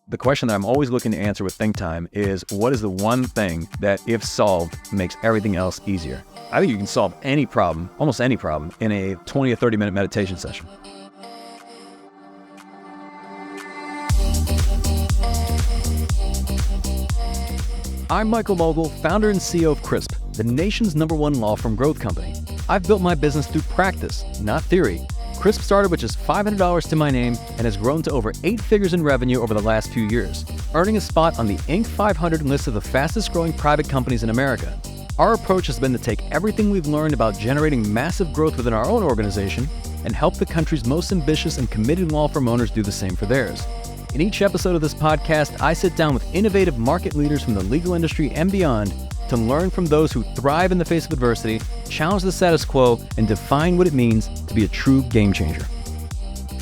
The question that I'm always looking to answer with Think Time is, what is the one thing that, if solved, makes everything else easier? I think you can solve any problem, almost any problem, in a 20 or 30 minute meditation session. I'm Michael Mogill, founder and CEO of Crisp, the nation's #1 law firm growth company. I've built my business through practice, not theory. Crisp started with just $500 to my name and has grown to over 8 figures in revenue over the last few years, earning a spot on the Inc. 500 list of the fastest growing private companies in America. Our approach has been to take everything we've learned about generating massive growth within our own organization and help the country's most ambitious and committed law firm owners do the same for theirs. In each episode of this podcast, I sit down with innovative market leaders from the legal industry and beyond to learn from those who thrive in the face of adversity, challenge the status quo, and define what it means to be a true game changer.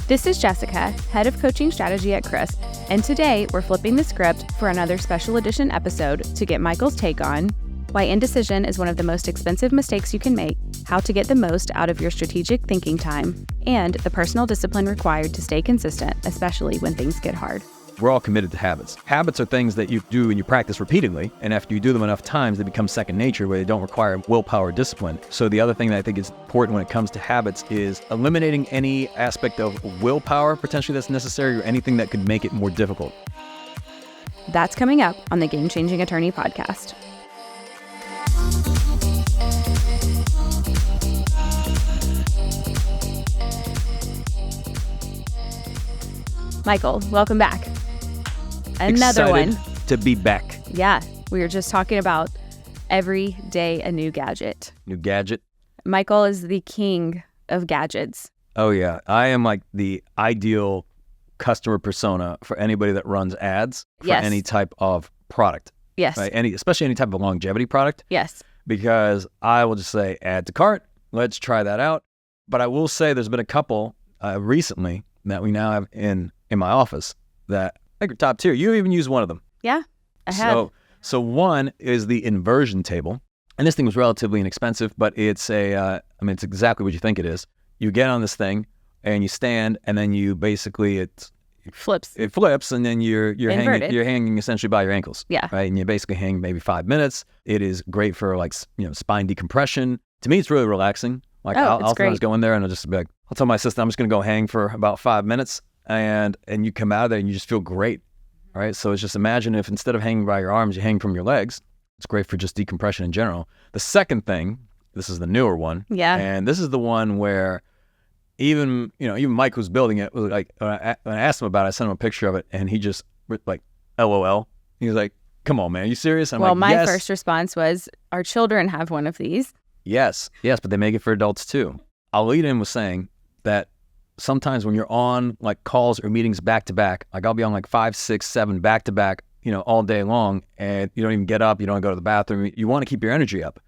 This is Jessica, Head of Coaching Strategy at Crisp, and today we're flipping the script for another special edition episode to get Michael's take on why indecision is one of the most expensive mistakes you can make, how to get the most out of your strategic thinking time, and the personal discipline required to stay consistent, especially when things get hard. We're all committed to habits. Habits are things that you do and you practice repeatedly, and after you do them enough times, they become second nature where they don't require willpower or discipline. So the other thing that I think is important when it comes to habits is eliminating any aspect of willpower potentially that's necessary or anything that could make it more difficult. That's coming up on the Game Changing Attorney podcast. Michael, welcome back. Another Excited one. To be back. Yeah, we were just talking about every day a new gadget. New gadget. Michael is the king of gadgets. Oh yeah, I am like the ideal customer persona for anybody that runs ads for any type of product. Yes. Right? Especially any type of longevity product. Yes. Because I will just say, add to cart, let's try that out. But I will say there's been a couple recently that we now have in my office that I think are top tier. You even use one of them. Yeah, I have. So one is the inversion table. And this thing was relatively inexpensive, but it's it's exactly what you think it is. You get on this thing and you stand, and then you basically, it flips, and then you're hanging essentially by your ankles. Yeah. Right. And you basically hang maybe 5 minutes. It is great for spine decompression. To me, it's really relaxing. Like I'll sometimes go in there and I'll just be like, I'll tell my assistant I'm just going to go hang for about 5 minutes, and you come out of there and you just feel great. All right. So it's just, imagine if instead of hanging by your arms, you hang from your legs. It's great for just decompression in general. The second thing, this is the newer one. Yeah. And this is the one where even Mike who's building it was like, when I asked him about it, I sent him a picture of it and he just like, LOL. He was like, come on, man, are you serious? I'm my first response was, our children have one of these. Yes, but they make it for adults too. I'll lead in with saying that sometimes when you're on like calls or meetings back to back, like I'll be on like 5, 6, 7 back to back, all day long, and you don't even get up, you don't go to the bathroom. You want to keep your energy up.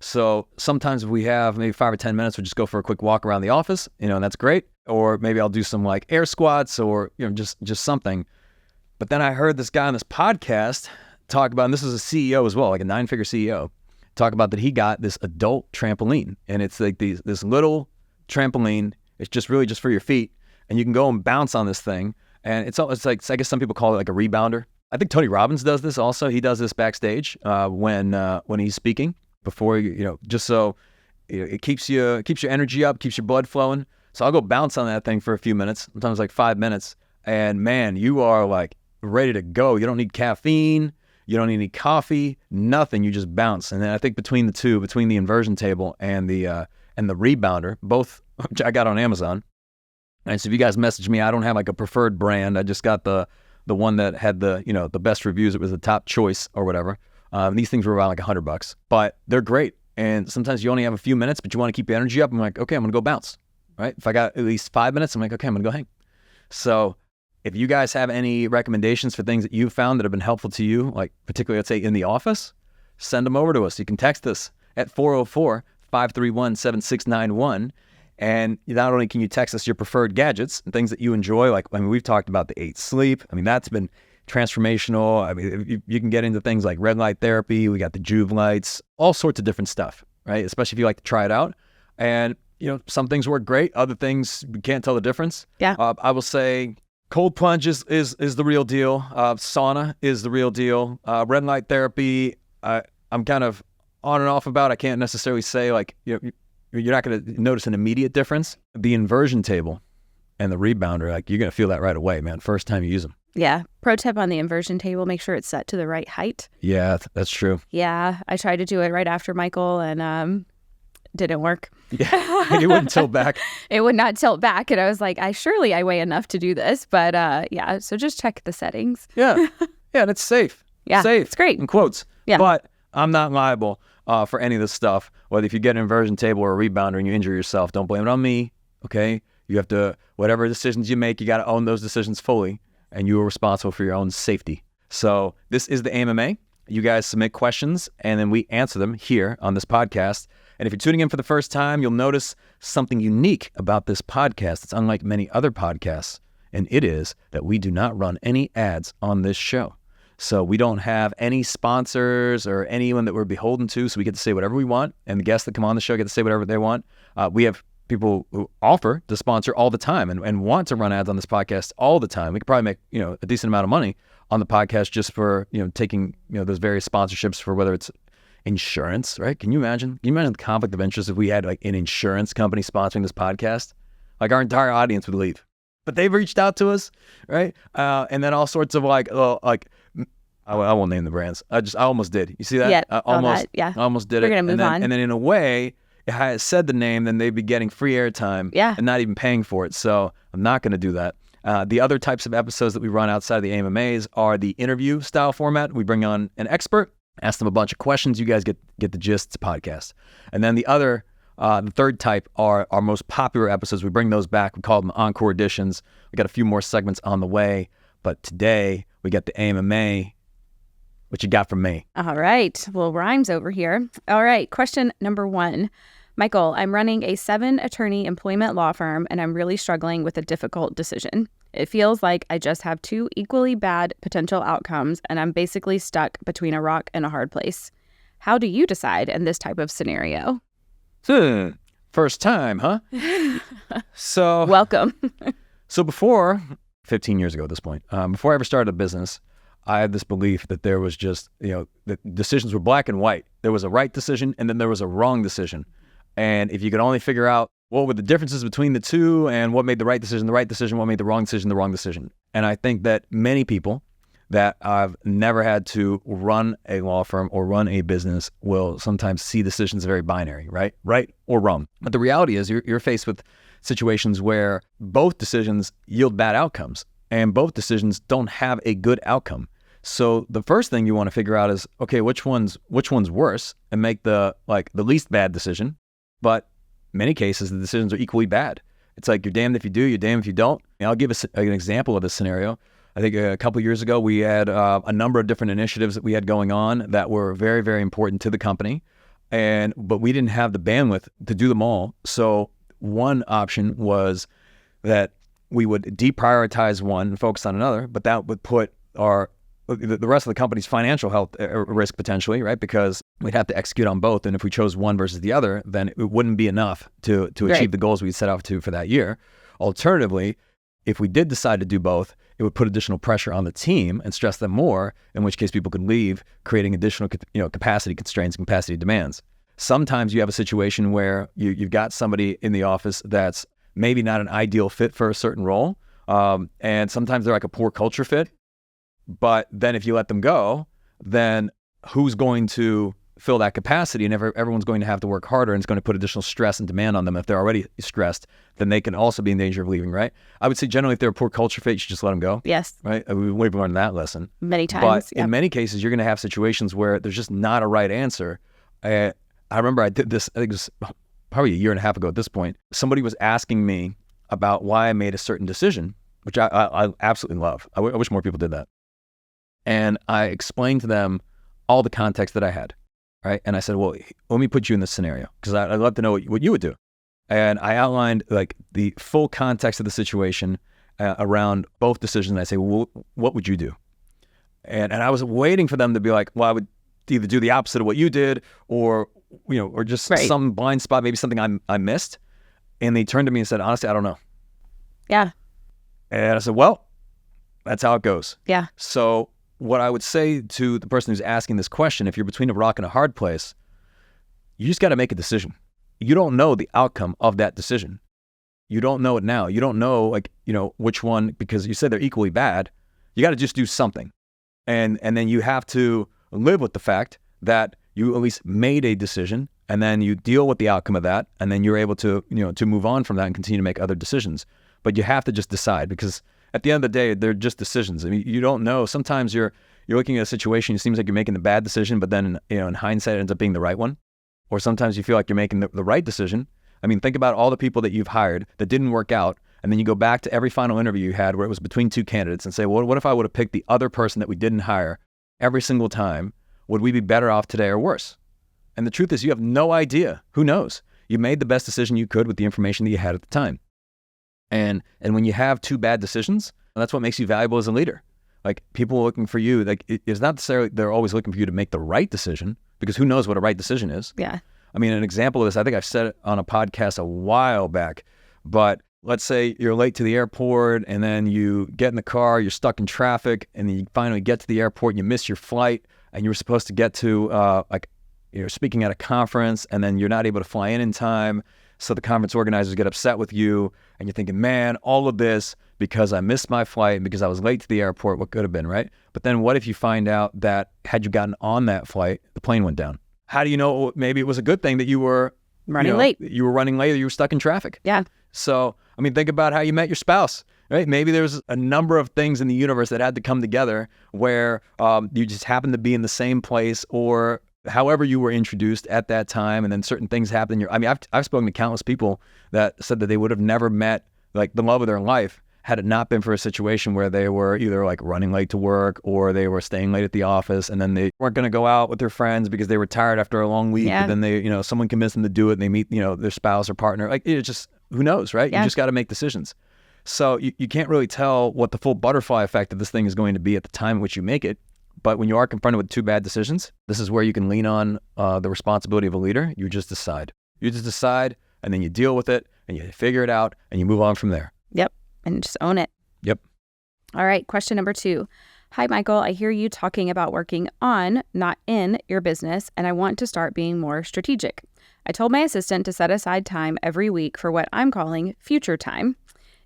So sometimes if we have maybe 5 or 10 minutes, we'll just go for a quick walk around the office, and that's great. Or maybe I'll do some like air squats or, just something. But then I heard this guy on this podcast talk about, and this is a CEO as well, like a 9-figure CEO, talk about that he got this adult trampoline, and it's like this little trampoline. It's just really just for your feet, and you can go and bounce on this thing. And it's like, I guess some people call it like a rebounder. I think Tony Robbins does this also. He does this backstage when he's speaking before just so it keeps your energy up, keeps your blood flowing. So I'll go bounce on that thing for a few minutes, sometimes like 5 minutes, and man, you are like ready to go. You don't need caffeine. You don't need any coffee, nothing. You just bounce. And then I think between the two, between the inversion table and the rebounder, both which I got on Amazon. And so if you guys message me, I don't have like a preferred brand. I just got the one that had the best reviews. It was the top choice or whatever. These things were around like $100, but they're great. And sometimes you only have a few minutes, but you want to keep your energy up. I'm like, okay, I'm gonna go bounce. Right? If I got at least 5 minutes, I'm like, okay, I'm gonna go hang. So if you guys have any recommendations for things that you've found that have been helpful to you, like particularly, let's say in the office, send them over to us. You can text us at 404-531-7691. And not only can you text us your preferred gadgets and things that you enjoy, like, we've talked about the 8 Sleep. That's been transformational. You can get into things like red light therapy. We got the Juve lights, all sorts of different stuff, right? Especially if you like to try it out. And, some things work great. Other things, you can't tell the difference. Yeah. I will say Cold plunges is the real deal. Sauna is the real deal. Red light therapy, I'm kind of on and off about. I can't necessarily say like you're not going to notice an immediate difference. The inversion table and the rebounder, like you're going to feel that right away, man. First time you use them. Yeah. Pro tip on the inversion table, make sure it's set to the right height. Yeah, that's true. Yeah. I tried to do it right after Michael and didn't work. Yeah, it wouldn't tilt back. It would not tilt back. And I was like, I weigh enough to do this. But yeah, so just check the settings. Yeah. Yeah, and it's safe. Yeah, safe. It's great. In quotes. Yeah. But I'm not liable for any of this stuff. Whether if you get an inversion table or a rebounder and you injure yourself, don't blame it on me, okay? You have to, whatever decisions you make, you got to own those decisions fully, and you are responsible for your own safety. So this is the AMA. You guys submit questions, and then we answer them here on this podcast. And if you're tuning in for the first time, you'll notice something unique about this podcast. It's unlike many other podcasts, and it is that we do not run any ads on this show. So we don't have any sponsors or anyone that we're beholden to, so we get to say whatever we want, and the guests that come on the show get to say whatever they want. We have people who offer to sponsor all the time and want to run ads on this podcast all the time. We could probably make, a decent amount of money on the podcast just for, taking, those various sponsorships for whether it's insurance, right? Can you imagine the conflict of interest if we had like an insurance company sponsoring this podcast? Like our entire audience would leave. But they've reached out to us, right? And then all sorts of I won't name the brands. I almost did. You see that? Yeah, I yeah. almost did We're it. gonna move on. And then in a way, if I had said the name, then they'd be getting free airtime and not even paying for it. So I'm not going to do that. The other types of episodes that we run outside of the AMAs are the interview style format. We bring on an expert, ask them a bunch of questions. You guys get the gist. It's a podcast. And then the third type are our most popular episodes. We bring those back. We call them encore editions. We got a few more segments on the way. But today we got the AMA. What you got from me? All right. Well, rhymes over here. All right. Question number 1. Michael, I'm running a 7-attorney employment law firm, and I'm really struggling with a difficult decision. It feels like I just have 2 equally bad potential outcomes, and I'm basically stuck between a rock and a hard place. How do you decide in this type of scenario? First time, huh? So welcome. So before 15 years ago at this point, before I ever started a business, I had this belief that there was just, that decisions were black and white. There was a right decision and then there was a wrong decision. And if you could only figure out what were the differences between the two and what made the right decision, what made the wrong wrong decision. And I think that many people that I've never had to run a law firm or run a business will sometimes see decisions very binary, right? Right or wrong. But the reality is you're faced with situations where both decisions yield bad outcomes and both decisions don't have a good outcome. So the first thing you want to figure out is, okay, which one's worse, and make the least bad decision. But in many cases, the decisions are equally bad. It's like you're damned if you do, you're damned if you don't. And I'll give an example of this scenario. I think a couple of years ago, we had a number of different initiatives that we had going on that were very, very important to the company. But we didn't have the bandwidth to do them all. So one option was that we would deprioritize one and focus on another, but that would put the rest of the company's financial health at risk potentially, right? Because we'd have to execute on both. And if we chose one versus the other, then it wouldn't be enough to achieve the goals we set out to for that year. Alternatively, if we did decide to do both, it would put additional pressure on the team and stress them more, in which case people could leave, creating additional capacity constraints and capacity demands. Sometimes you have a situation where you've got somebody in the office that's maybe not an ideal fit for a certain role, and sometimes they're like a poor culture fit. But then if you let them go, then who's going to fill that capacity? And everyone's going to have to work harder, and it's going to put additional stress and demand on them. If they're already stressed, then they can also be in danger of leaving, right? I would say generally if they're a poor culture fit, you should just let them go. Yes. Right? We've learned that lesson. Many times. But in many cases, you're going to have situations where there's just not a right answer. I remember I did this, I think it was probably a year and a half ago at this point. Somebody was asking me about why I made a certain decision, which I absolutely love. I wish more people did that. And I explained to them all the context that I had, right? And I said, well, let me put you in this scenario because I'd love to know what you would do. And I outlined like the full context of the situation around both decisions. And I say, well, what would you do? And I was waiting for them to be like, well, I would either do the opposite of what you did or just some blind spot, maybe something I missed. And they turned to me and said, honestly, I don't know. Yeah. And I said, well, That's how it goes. Yeah. So what I would say to the person who's asking this question, if you're between a rock and a hard place, you just got to make a decision. You don't know the outcome of that decision. You don't know it now. You don't know, which one, because you said they're equally bad. You got to just do something. And then you have to live with the fact that you at least made a decision, and then you deal with the outcome of that, and then you're able to, to move on from that and continue to make other decisions. But you have to just decide, because at the end of the day, they're just decisions. I mean, you don't know. Sometimes you're looking at a situation, it seems like you're making the bad decision, but then, in hindsight, it ends up being the right one. Or sometimes you feel like you're making the right decision. I mean, think about all the people that you've hired that didn't work out, and then you go back to every final interview you had where it was between two candidates and say, well, what if I would have picked the other person that we didn't hire every single time? Would we be better off today or worse? And the truth is, you have no idea. Who knows? You made the best decision you could with the information that you had at the time. And when you have two bad decisions, that's what makes you valuable as a leader. Like, people are looking for you, like, it's not necessarily they're always looking for you to make the right decision, because who knows what a right decision is. Yeah. I mean, an example of this, I think I've said it on a podcast a while back, but let's say you're late to the airport, and then you get in the car, you're stuck in traffic, and then you finally get to the airport and you miss your flight, and you were supposed to get to, you're speaking at a conference, and then you're not able to fly in time. So the conference organizers get upset with you, and you're thinking, man, all of this because I missed my flight, because I was late to the airport, what could have been, right? But then what if you find out that had you gotten on that flight, the plane went down? How do you know? Maybe it was a good thing that you were running late. You were running late, or you were stuck in traffic. Yeah. So, I mean, think about how you met your spouse, right? Maybe there's a number of things in the universe that had to come together where you just happened to be in the same place, or however you were introduced at that time, and then certain things happened. I've spoken to countless people that said that they would have never met like the love of their life had it not been for a situation where they were either like running late to work, or they were staying late at the office, and then they weren't going to go out with their friends because they were tired after a long week. Yeah. But then they, someone convinced them to do it, and they meet, their spouse or partner. Like, it just, who knows, right? Yeah. You just got to make decisions. So you can't really tell what the full butterfly effect of this thing is going to be at the time in which you make it. But when you are confronted with two bad decisions, this is where you can lean on the responsibility of a leader. You just decide. You just decide, and then you deal with it, and you figure it out, and you move on from there. Yep. And just own it. Yep. All right. Question number 2. Hi, Michael. I hear you talking about working on, not in, your business, and I want to start being more strategic. I told my assistant to set aside time every week for what I'm calling future time.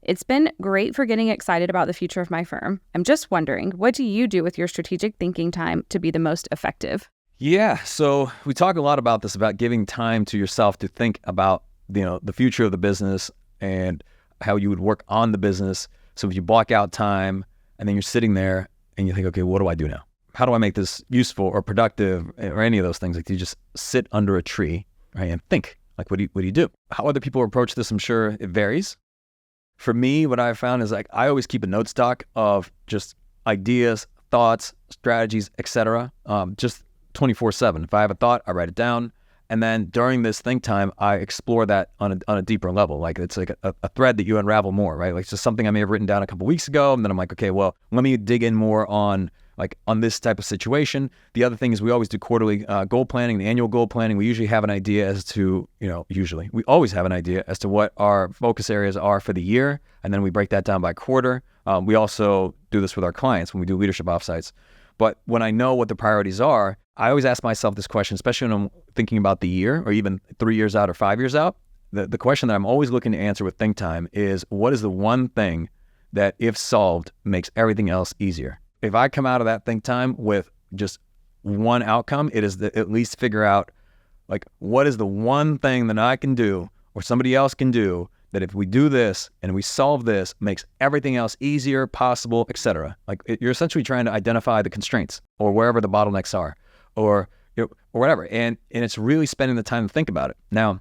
It's been great for getting excited about the future of my firm. I'm just wondering, what do you do with your strategic thinking time to be the most effective? Yeah. So we talk a lot about this, about giving time to yourself to think about, the future of the business and how you would work on the business. So if you block out time and then you're sitting there and you think, okay, what do I do now? How do I make this useful or productive or any of those things? Like, you just sit under a tree, right, and think, like, what do you do? How other people approach this, I'm sure it varies. For me, what I've found is, like, I always keep a note stock of just ideas, thoughts, strategies, etc. Just 24/7. If I have a thought, I write it down. And then during this think time, I explore that on a deeper level. Like, it's like a thread that you unravel more, right? Like, it's just something I may have written down a couple weeks ago. And then I'm like, okay, well, let me dig in more on this type of situation. The other thing is, we always do quarterly goal planning, the annual goal planning. We usually have an idea as to, we always have an idea as to what our focus areas are for the year. And then we break that down by quarter. We also do this with our clients when we do leadership offsites. But when I know what the priorities are, I always ask myself this question, especially when I'm thinking about the year, or even 3 years out or 5 years out. The question that I'm always looking to answer with think time is, what is the one thing that, if solved, makes everything else easier? If I come out of that think time with just one outcome, it is to at least figure out, like, what is the one thing that I can do or somebody else can do that, if we do this and we solve this, makes everything else easier, possible, etc. Like, you're essentially trying to identify the constraints, or wherever the bottlenecks are, or or whatever. And it's really spending the time to think about it. Now,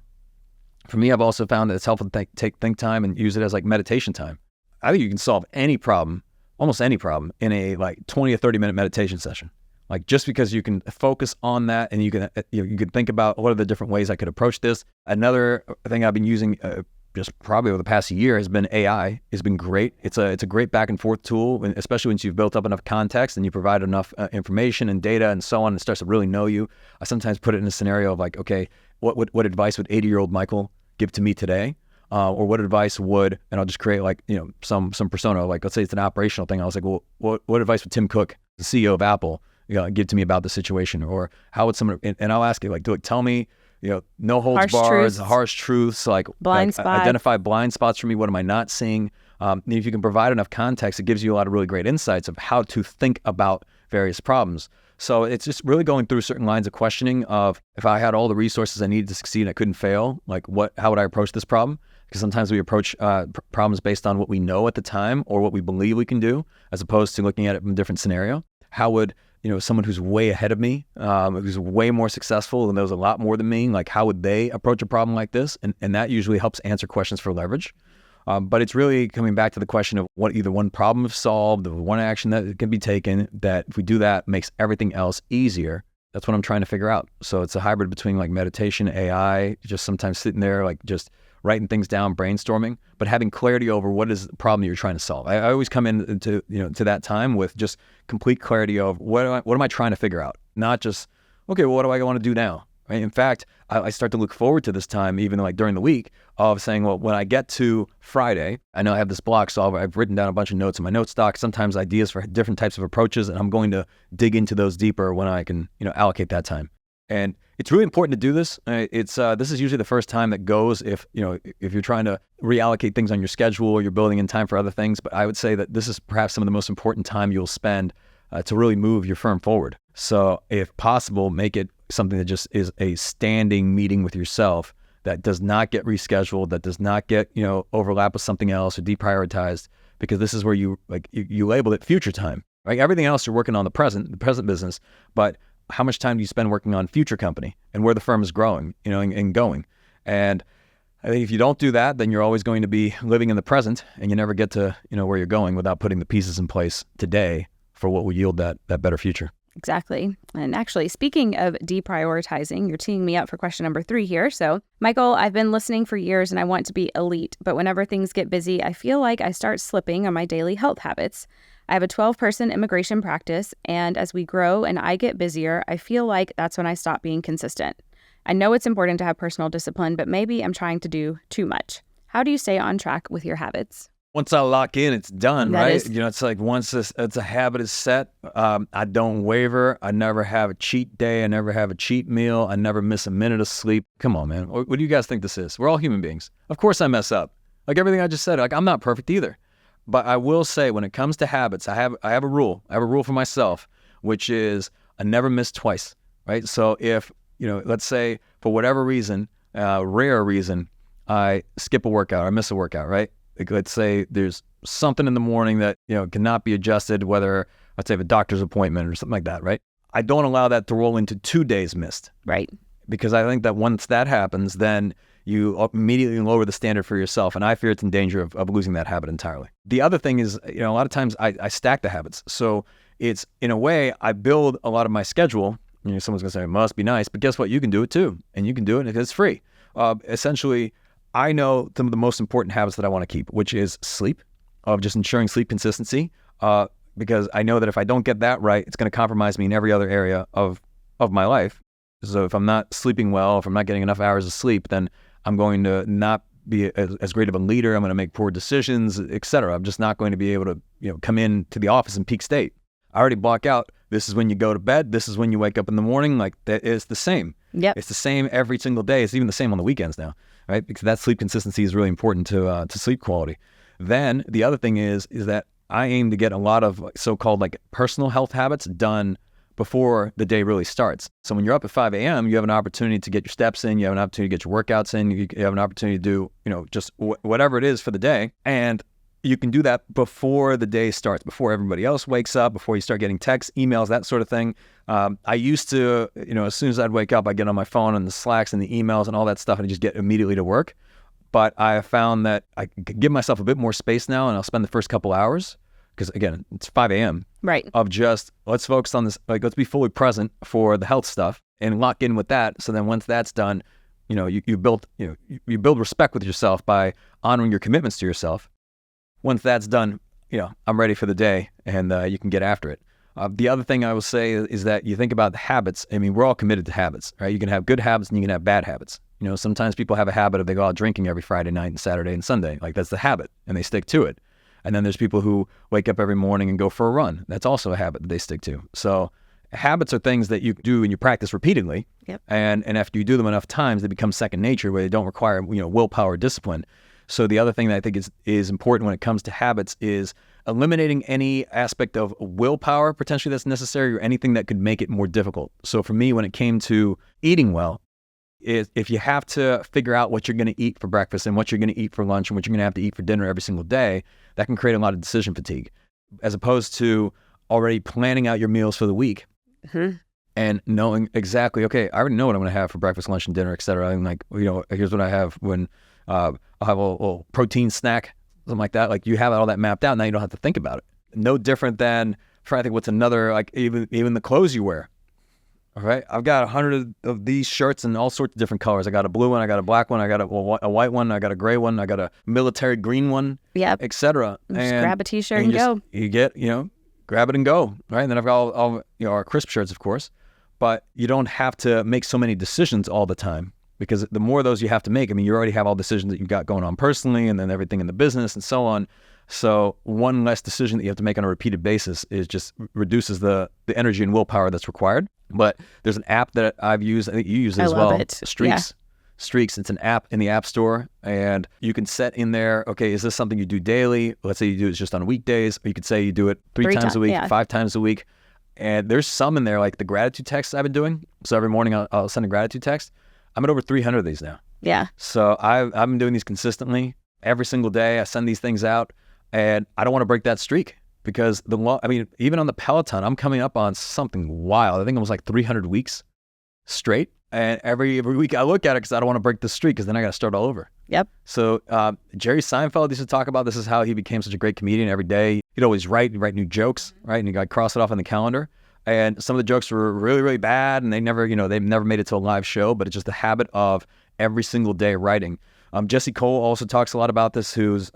for me, I've also found that it's helpful to take think time and use it as like meditation time. I think you can solve any problem, almost any problem, in a 20 or 30 minute meditation session. Like, just because you can focus on that, and you can think about, what are the different ways I could approach this. Another thing I've been using just probably over the past year has been AI. It's been great. It's a great back and forth tool, especially once you've built up enough context and you provide enough information and data and so on, and it starts to really know you. I sometimes put it in a scenario of like, okay, what advice would 80-year-old Michael give to me today? or what advice would, and I'll just create like, some persona, like let's say it's an operational thing. I was like, well, what advice would Tim Cook, the CEO of Apple, give to me about the situation? Or how would someone, and I'll ask it like, tell me, no holds bars, harsh truths, like identify blind spots for me. What am I not seeing? If you can provide enough context, it gives you a lot of really great insights of how to think about various problems. So it's just really going through certain lines of questioning of, if I had all the resources I needed to succeed and I couldn't fail, like how would I approach this problem? Because sometimes we approach problems based on what we know at the time or what we believe we can do, as opposed to looking at it from a different scenario. How would, someone who's way ahead of me, who's way more successful and knows a lot more than me, like how would they approach a problem like this? And that usually helps answer questions for leverage. But it's really coming back to the question of what either one problem is solved, or one action that can be taken, that if we do that, makes everything else easier. That's what I'm trying to figure out. So it's a hybrid between like meditation, AI, just sometimes sitting there, like just writing things down, brainstorming, but having clarity over what is the problem you're trying to solve. I always come into to that time with just complete clarity of what am I trying to figure out? Not just, okay, well, what do I want to do now? Right? In fact, I start to look forward to this time, even like during the week, of saying, well, when I get to Friday, I know I have this block, so I've written down a bunch of notes in my note stock, sometimes ideas for different types of approaches, and I'm going to dig into those deeper when I can, allocate that time. And it's really important to do this. This is usually the first time that goes if you're trying to reallocate things on your schedule or you're building in time for other things. But I would say that this is perhaps some of the most important time you'll spend to really move your firm forward. So if possible, make it something that just is a standing meeting with yourself that does not get rescheduled, that does not get, overlap with something else or deprioritized, because this is where you labeled it future time, right? Everything else you're working on the present business, but how much time do you spend working on future company and where the firm is growing, and going? And I think if you don't do that, then you're always going to be living in the present, and you never get to, where you're going without putting the pieces in place today for what will yield that better future. Exactly. And actually, speaking of deprioritizing, you're teeing me up for question number 3 here. So, Michael, I've been listening for years and I want to be elite, but whenever things get busy, I feel like I start slipping on my daily health habits. I have a 12-person immigration practice, and as we grow and I get busier, I feel like that's when I stop being consistent. I know it's important to have personal discipline, but maybe I'm trying to do too much. How do you stay on track with your habits? Once I lock in, it's done, right? It's like once it's a habit is set, I don't waver. I never have a cheat day. I never have a cheat meal. I never miss a minute of sleep. Come on, man. What do you guys think this is? We're all human beings. Of course I mess up. Like everything I just said, like I'm not perfect either. But I will say when it comes to habits, I have a rule. I have a rule for myself, which is I never miss twice, right? So if, let's say for whatever reason, rare reason, I skip a workout or I miss a workout, right? Like, let's say there's something in the morning that, cannot be adjusted, whether let's say I have a doctor's appointment or something like that, right? I don't allow that to roll into 2 days missed. Right. Because I think that once that happens, then you immediately lower the standard for yourself. And I fear it's in danger of losing that habit entirely. The other thing is, a lot of times I stack the habits. So it's, in a way, I build a lot of my schedule. Someone's going to say, it must be nice, but guess what? You can do it too. And you can do it because it's free. Essentially, I know some of the most important habits that I want to keep, which is sleep, of just ensuring sleep consistency, because I know that if I don't get that right, it's going to compromise me in every other area of my life. So if I'm not sleeping well, if I'm not getting enough hours of sleep, then I'm going to not be as great of a leader. I'm going to make poor decisions, etc. I'm just not going to be able to, come in to the office in peak state. I already block out, this is when you go to bed, this is when you wake up in the morning. Like that is the same. Yep. It's the same every single day. It's even the same on the weekends now. Right? Because that sleep consistency is really important to sleep quality. Then the other thing is that I aim to get a lot of so-called like personal health habits done before the day really starts. So when you're up at 5 a.m., you have an opportunity to get your steps in, you have an opportunity to get your workouts in, you have an opportunity to do, just whatever it is for the day. And you can do that before the day starts, before everybody else wakes up, before you start getting texts, emails, that sort of thing. I used to, as soon as I'd wake up, I'd get on my phone and the Slacks and the emails and all that stuff and just get immediately to work. But I found that I could give myself a bit more space now, and I'll spend the first couple hours, because again, it's 5 a.m. Right. Of just, let's focus on this, like let's be fully present for the health stuff and lock in with that. So then once that's done, you build respect with yourself by honoring your commitments to yourself. Once that's done, I'm ready for the day, and you can get after it. The other thing I will say is that you think about the habits. I mean, we're all committed to habits, right? You can have good habits and you can have bad habits. Sometimes people have a habit of they go out drinking every Friday night and Saturday and Sunday. Like that's the habit and they stick to it. And then there's people who wake up every morning and go for a run. That's also a habit that they stick to. So habits are things that you do and you practice repeatedly. Yep. And after you do them enough times, they become second nature where they don't require, willpower, discipline. So the other thing that I think is important when it comes to habits is eliminating any aspect of willpower potentially that's necessary or anything that could make it more difficult. So for me, when it came to eating well, if you have to figure out what you're going to eat for breakfast and what you're going to eat for lunch and what you're going to have to eat for dinner every single day, that can create a lot of decision fatigue, as opposed to already planning out your meals for the week and knowing exactly, okay, I already know what I'm going to have for breakfast, lunch, and dinner, et cetera. And like, here's what I have when I'll have a little protein snack, something like that. Like you have all that mapped out. Now you don't have to think about it. No different than trying to think what's another, like even the clothes you wear. All right, I've got 100 of these shirts in all sorts of different colors. I got a blue one, I got a black one, I got a white one, I got a gray one, I got a military green one, etc. Just grab a t-shirt and go. You get, grab it and go, right? And then I've got all our crisp shirts, of course, but you don't have to make so many decisions all the time because the more of those you have to make, you already have all decisions that you've got going on personally and then everything in the business and so on. So one less decision that you have to make on a repeated basis is just reduces the energy and willpower that's required. But there's an app that I've used, I think you use it as well. I love it. Streaks. Yeah. Streaks, it's an app in the App Store, and you can set in there, okay, is this something you do daily? Let's say you do it just on weekdays, or you could say you do it three times a week, 5 times a week. And there's some in there, like the gratitude texts I've been doing. So every morning I'll send a gratitude text. I'm at over 300 of these now. Yeah. So I've been doing these consistently. Every single day I send these things out, and I don't want to break that streak. Because even on the Peloton, I'm coming up on something wild. I think it was like 300 weeks straight. And every week I look at it because I don't want to break the streak because then I got to start all over. Yep. So Jerry Seinfeld used to talk about this is how he became such a great comedian. Every day he'd always write new jokes, right? And he'd cross it off on the calendar. And some of the jokes were really, really bad, and they've never made it to a live show. But it's just the habit of every single day writing. Jesse Cole also talks a lot about this, who's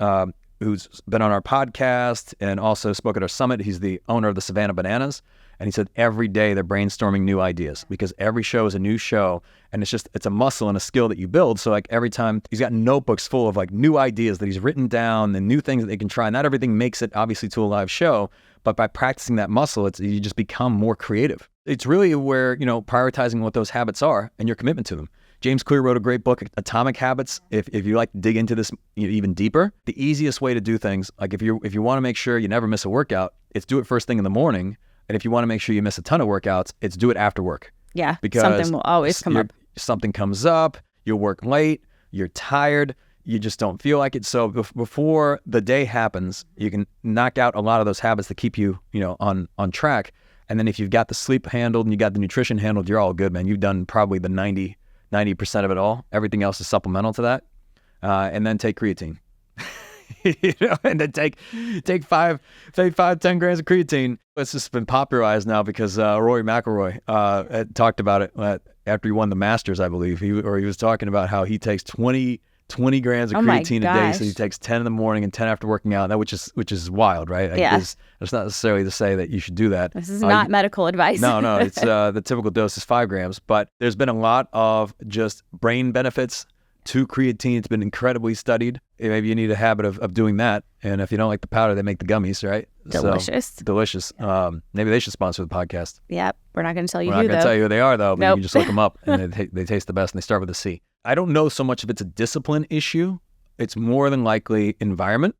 been on our podcast and also spoke at our summit. He's the owner of the Savannah Bananas. And he said every day they're brainstorming new ideas because every show is a new show. And it's a muscle and a skill that you build. So like every time he's got notebooks full of like new ideas that he's written down and new things that they can try. Not everything makes it obviously to a live show, but by practicing that muscle, you just become more creative. It's really where, prioritizing what those habits are and your commitment to them. James Clear wrote a great book, Atomic Habits. If you like to dig into this even deeper, the easiest way to do things, like if you want to make sure you never miss a workout, it's do it first thing in the morning. And if you want to make sure you miss a ton of workouts, it's do it after work. Yeah, because something will always come up. Something comes up, you'll work late, you're tired, you just don't feel like it. So before the day happens, you can knock out a lot of those habits that keep you, on track. And then if you've got the sleep handled and you got the nutrition handled, you're all good, man. You've done probably the 90% of it all. Everything else is supplemental to that. And then take creatine. And then take 10 grams of creatine. It's just been popularized now because Rory McIlroy had talked about it after he won the Masters, I believe. He was talking about how he takes 20 grams of creatine a day. So he takes 10 in the morning and 10 after working out. That which is wild, right? Yeah. It's not necessarily to say that you should do that. This is not medical advice. No. It's the typical dose is 5 grams. But there's been a lot of just brain benefits to creatine. It's been incredibly studied. Maybe you need a habit of doing that. And if you don't like the powder, they make the gummies, right? Delicious. So, delicious. Maybe they should sponsor the podcast. Yep. We're not going to tell you We're not going to tell you who they are, though. But Nope. You can just look them up, and they taste the best, and they start with a C. I don't know so much if it's a discipline issue. It's more than likely environment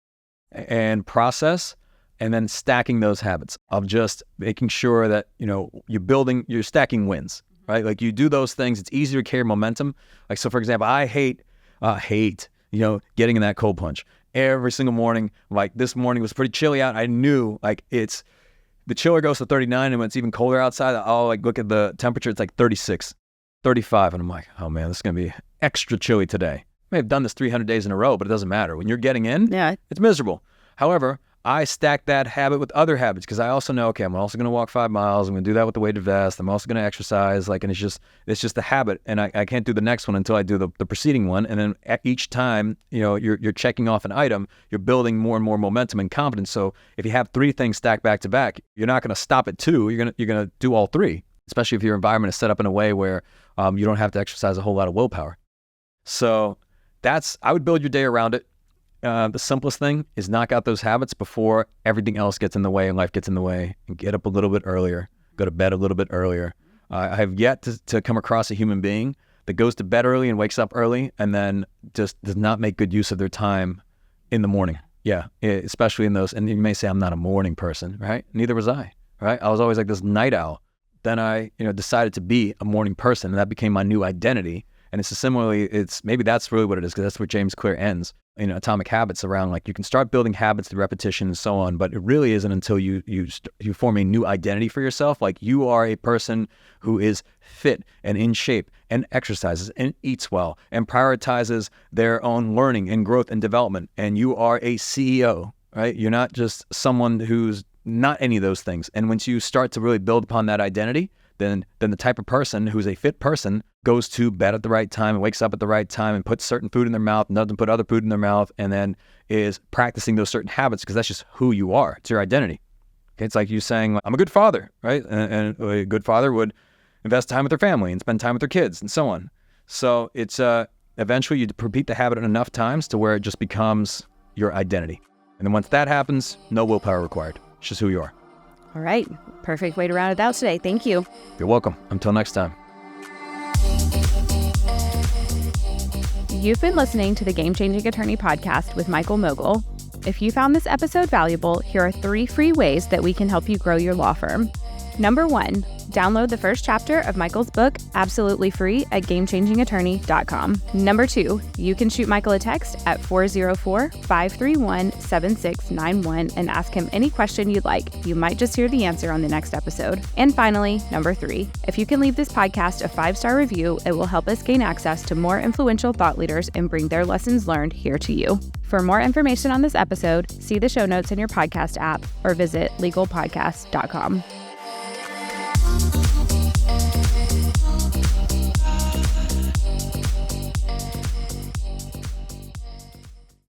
and process, and then stacking those habits of just making sure that, you're stacking wins, right? Like you do those things, it's easier to carry momentum. Like, so for example, I hate, getting in that cold plunge every single morning. Like this morning was pretty chilly out. I knew the chiller goes to 39, and when it's even colder outside, I'll look at the temperature. It's 36, 35. And I'm like, oh man, this is going to be extra chilly today. I may have done this 300 days in a row, but it doesn't matter. When you're getting in, it's miserable. However, I stack that habit with other habits because I also know, okay, I'm also going to walk 5 miles. I'm going to do that with the weighted vest. I'm also going to exercise. And it's just a habit. And I can't do the next one until I do the preceding one. And then at each time, you're checking off an item, you're building more and more momentum and confidence. So if you have 3 things stacked back to back, you're not going to stop at 2. You're going to do all 3, especially if your environment is set up in a way where you don't have to exercise a whole lot of willpower. So I would build your day around it. The simplest thing is knock out those habits before everything else gets in the way and life gets in the way, and get up a little bit earlier, go to bed a little bit earlier. I have yet to come across a human being that goes to bed early and wakes up early and then just does not make good use of their time in the morning. Yeah, especially in those, and you may say I'm not a morning person, right? Neither was I, right? I was always like this night owl. Then I, decided to be a morning person, and that became my new identity. And maybe that's really what it is, because that's where James Clear ends. Atomic Habits, around like you can start building habits through repetition and so on, but it really isn't until you form a new identity for yourself. Like you are a person who is fit and in shape and exercises and eats well and prioritizes their own learning and growth and development. And you are a CEO, right? You're not just someone who's not any of those things. And once you start to really build upon that identity, then the type of person who's a fit person goes to bed at the right time and wakes up at the right time and puts certain food in their mouth and doesn't put other food in their mouth, and then is practicing those certain habits because that's just who you are. It's your identity. Okay, it's like you saying, I'm a good father, right? And a good father would invest time with their family and spend time with their kids and so on. So it's eventually you repeat the habit enough times to where it just becomes your identity. And then once that happens, no willpower required. It's just who you are. All right. Perfect way to round it out today. Thank you. You're welcome. Until next time. You've been listening to the Game Changing Attorney podcast with Michael Mogill. If you found this episode valuable, here are 3 free ways that we can help you grow your law firm. Number 1, download the first chapter of Michael's book absolutely free at gamechangingattorney.com. Number 2, you can shoot Michael a text at 404-531-7691 and ask him any question you'd like. You might just hear the answer on the next episode. And finally, number 3, if you can leave this podcast a 5-star review, it will help us gain access to more influential thought leaders and bring their lessons learned here to you. For more information on this episode, see the show notes in your podcast app or visit legalpodcast.com.